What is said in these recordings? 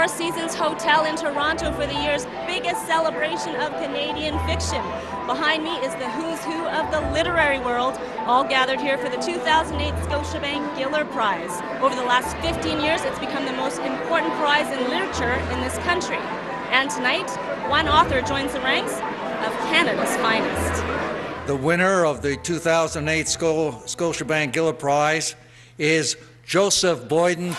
Four Seasons Hotel in Toronto for the year's biggest celebration of Canadian fiction. Behind me is the who's who of the literary world, all gathered here for the 2008 Scotiabank Giller Prize. Over the last 15 years, it's become the most important prize in literature in this country. And tonight, one author joins the ranks of Canada's finest. The winner of the 2008 Scotiabank Giller Prize is Joseph Boyden.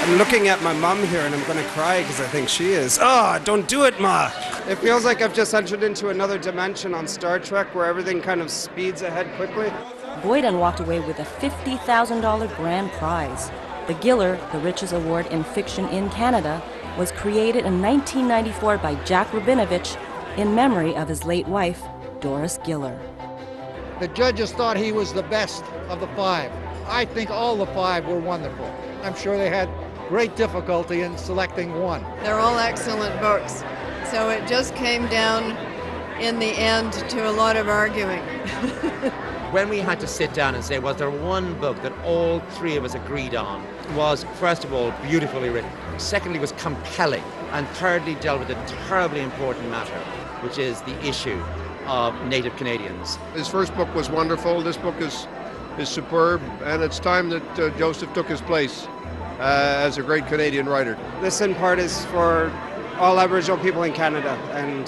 I'm looking at my mom here and I'm going to cry because I think she is. Oh, don't do it, Ma! It feels like I've just entered into another dimension on Star Trek where everything kind of speeds ahead quickly. Boyden walked away with a $50,000 grand prize. The Giller, the richest award in fiction in Canada, was created in 1994 by Jack Rabinovich in memory of his late wife, Doris Giller. The judges thought he was the best of the five. I think all the five were wonderful. I'm sure they had great difficulty in selecting one. They're all excellent books. So it just came down in the end to a lot of arguing. When we had to sit down and say, was there one book that all three of us agreed on, was, first of all, beautifully written. Secondly, was compelling. And thirdly, dealt with a terribly important matter, which is the issue of Native Canadians. His first book was wonderful. This book is superb, and it's time that Joseph took his place as a great Canadian writer. This in part is for all Aboriginal people in Canada, and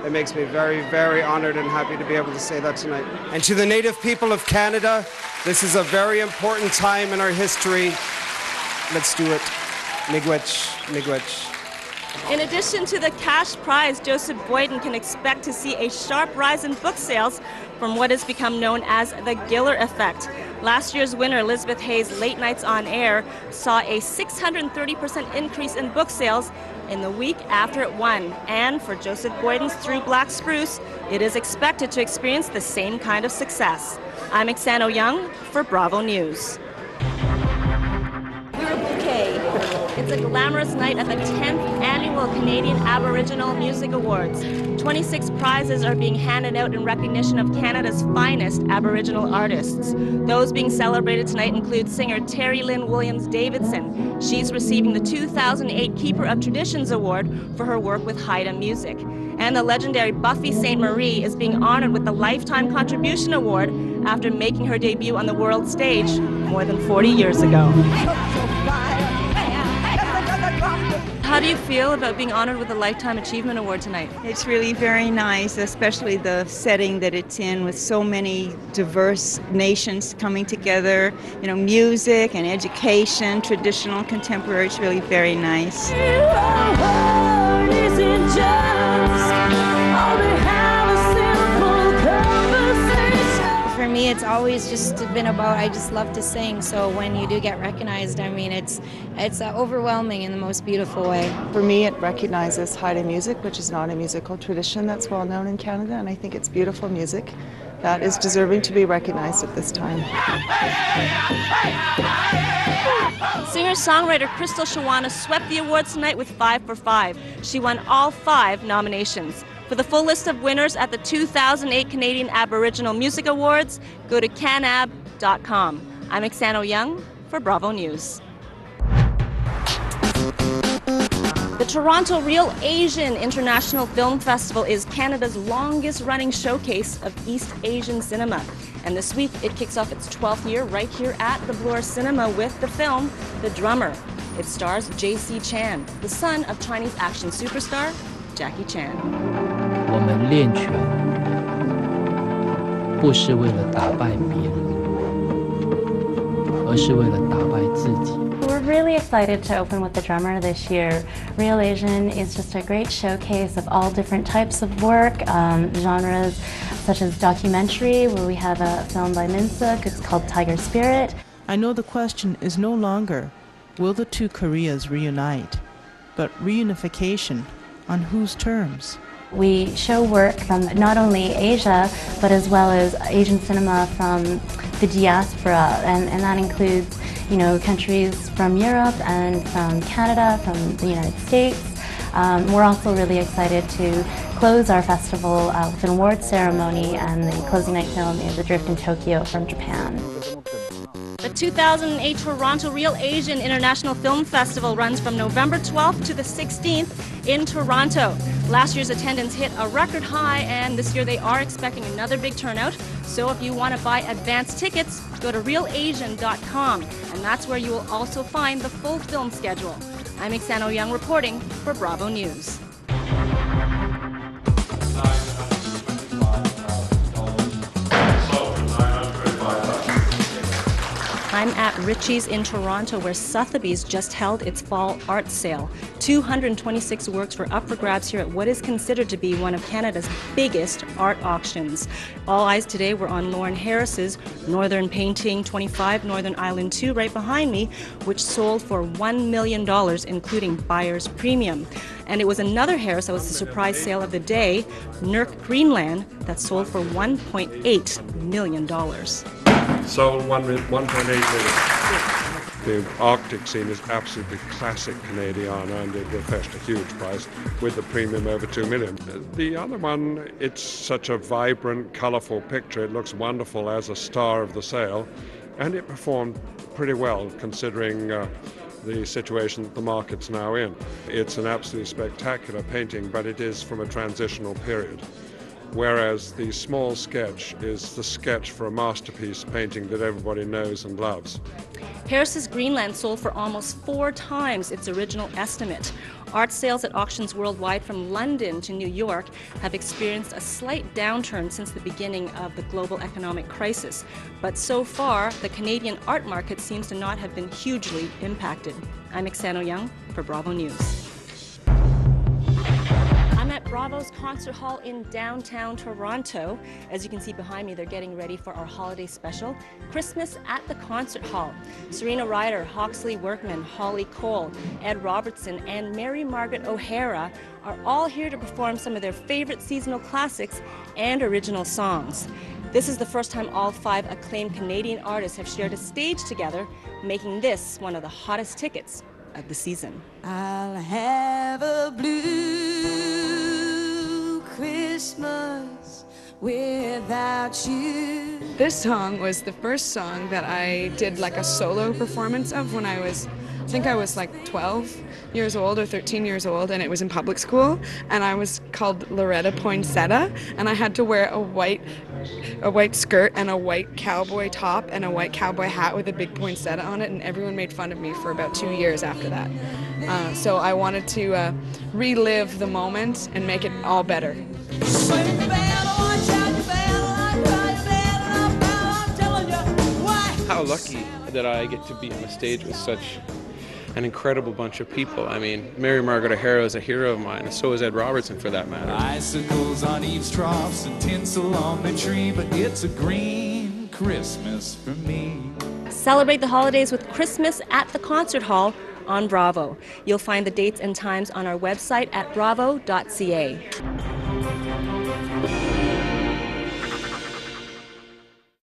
it makes me very, very honored and happy to be able to say that tonight. And to the Native people of Canada, this is a very important time in our history. Let's do it. Miigwech, miigwech. In addition to the cash prize, Joseph Boyden can expect to see a sharp rise in book sales from what has become known as the Giller effect. Last year's winner, Elizabeth Hayes' Late Nights on Air, saw a 630% increase in book sales in the week after it won. And for Joseph Boyden's Through Black Spruce, it is expected to experience the same kind of success. I'm Exan Auyoung for Bravo News. We're a bouquet. It's a glamorous night at the 10th Annual Canadian Aboriginal Music Awards. 26 prizes are being handed out in recognition of Canada's finest Aboriginal artists. Those being celebrated tonight include singer Terry Lynn Williams-Davidson. She's receiving the 2008 Keeper of Traditions Award for her work with Haida music. And the legendary Buffy Sainte-Marie is being honored with the Lifetime Contribution Award after making her debut on the world stage more than 40 years ago. How do you feel about being honored with the Lifetime Achievement Award tonight? It's really very nice, especially the setting that it's in with so many diverse nations coming together. You know, music and education, traditional, contemporary, it's really very nice. For me, it's always just been about, I just love to sing, so when you do get recognized, I mean, it's overwhelming in the most beautiful way. For me, it recognizes Haida music, which is not a musical tradition that's well known in Canada, and I think it's beautiful music that is deserving to be recognized at this time. Singer-songwriter Crystal Shawana swept the awards tonight with 5 for 5. She won all 5 nominations. For the full list of winners at the 2008 Canadian Aboriginal Music Awards, go to canab.com. I'm Exan Auyoung for Bravo News. The Toronto Real Asian International Film Festival is Canada's longest-running showcase of East Asian cinema. And this week, it kicks off its 12th year right here at the Bloor Cinema with the film The Drummer. It stars J.C. Chan, the son of Chinese action superstar Jackie Chan. 我们练拳不是为了打败别人，而是为了打败自己。 We're really excited to open with The Drummer this year. Real Asian is just a great showcase of all different types of work, genres such as documentary, where we have a film by Minsuk, it's called Tiger Spirit. I know the question is no longer, will the two Koreas reunite, but reunification, on whose terms? We show work from not only Asia, but as well as Asian cinema from the diaspora, and that includes, you know, countries from Europe and from Canada, from the United States. We're also really excited to close our festival with an awards ceremony, and the closing night film is Adrift in Tokyo from Japan. The The 2008 Toronto Real Asian International Film Festival runs from November 12th to the 16th in Toronto. Last year's attendance hit a record high, and this year they are expecting another big turnout. So if you want to buy advance tickets, go to realasian.com, and that's where you will also find the full film schedule. I'm Exan Auyoung reporting for Bravo News. I'm at Ritchie's in Toronto, where Sotheby's just held its fall art sale. 226 works were up for grabs here at what is considered to be one of Canada's biggest art auctions. All eyes today were on Lauren Harris's Northern Painting 25 Northern Island 2 right behind me, which sold for $1 million, including buyer's premium. And it was another Harris that was the surprise sale of the day, Nurk Greenland, that sold for $1.8 million. Sold 1.8 million. The Arctic scene is absolutely classic Canadian, and it will fetch a huge price with the premium over 2 million. The other one, it's such a vibrant, colourful picture. It looks wonderful as a star of the sale, and it performed pretty well considering the situation that the market's now in. It's an absolutely spectacular painting, but it is from a transitional period. Whereas the small sketch is the sketch for a masterpiece painting that everybody knows and loves. Harris's Greenland sold for almost 4 times its original estimate. Art sales at auctions worldwide from London to New York have experienced a slight downturn since the beginning of the global economic crisis. But so far, the Canadian art market seems to not have been hugely impacted. I'm Exan Auyoung for Bravo News. I'm at Bravo's Concert Hall in downtown Toronto. As you can see behind me, they're getting ready for our holiday special, Christmas at the Concert Hall. Serena Ryder, Hawksley Workman, Holly Cole, Ed Robertson, and Mary Margaret O'Hara are all here to perform some of their favorite seasonal classics and original songs. This is the first time all 5 acclaimed Canadian artists have shared a stage together, making this one of the hottest tickets of the season. I'll have a blue Christmas without you. This song was the first song that I did like a solo performance of when I think I was like 12 years old or 13 years old, and it was in public school, and I was called Loretta Poinsettia, and I had to wear a white skirt and a white cowboy top and a white cowboy hat with a big poinsettia on it, and everyone made fun of me for about 2 years after that. So I wanted to relive the moment and make it all better. How lucky that I get to be on a stage with such an incredible bunch of people. I mean, Mary Margaret O'Hara is a hero of mine, and so is Ed Robertson for that matter. Icicles on eaves troughs and tinsel on the tree, but it's a green Christmas for me. Celebrate the holidays with Christmas at the Concert Hall on Bravo. You'll find the dates and times on our website at bravo.ca.